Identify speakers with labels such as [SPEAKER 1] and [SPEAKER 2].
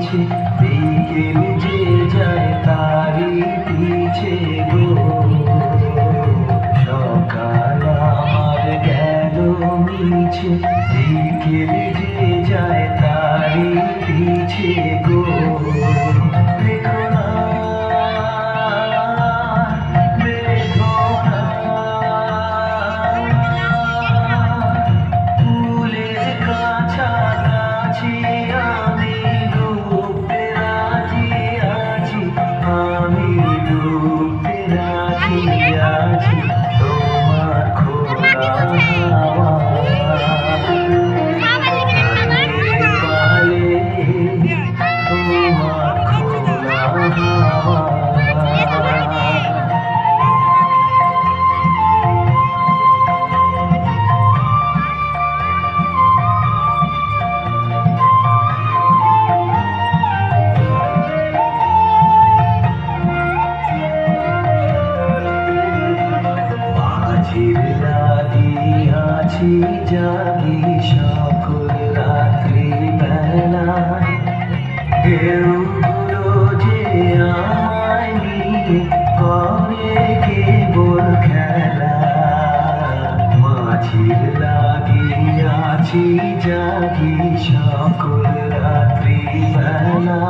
[SPEAKER 1] মিছে বিকেল যে যায় তারি পিছে গো। সকাল আমার গেল মিছে বিকেল যে যায় তারি পিছে গো। দেখো না বেদনা ফুলের কাছাকাছি আমি ডুবতে রাজি আছি, আমি ডুবতে রাজি আছি তোমার খোলা পালে তোমার খোলা হাওয়া। আছি জাগি সকল রাত্রি বেলায়, ঢেউগুলো যে আমায় নিয়ে করে কেবল খেলা। মাঝির লাগি আছি জাগি সকল রাত্রি বেলা।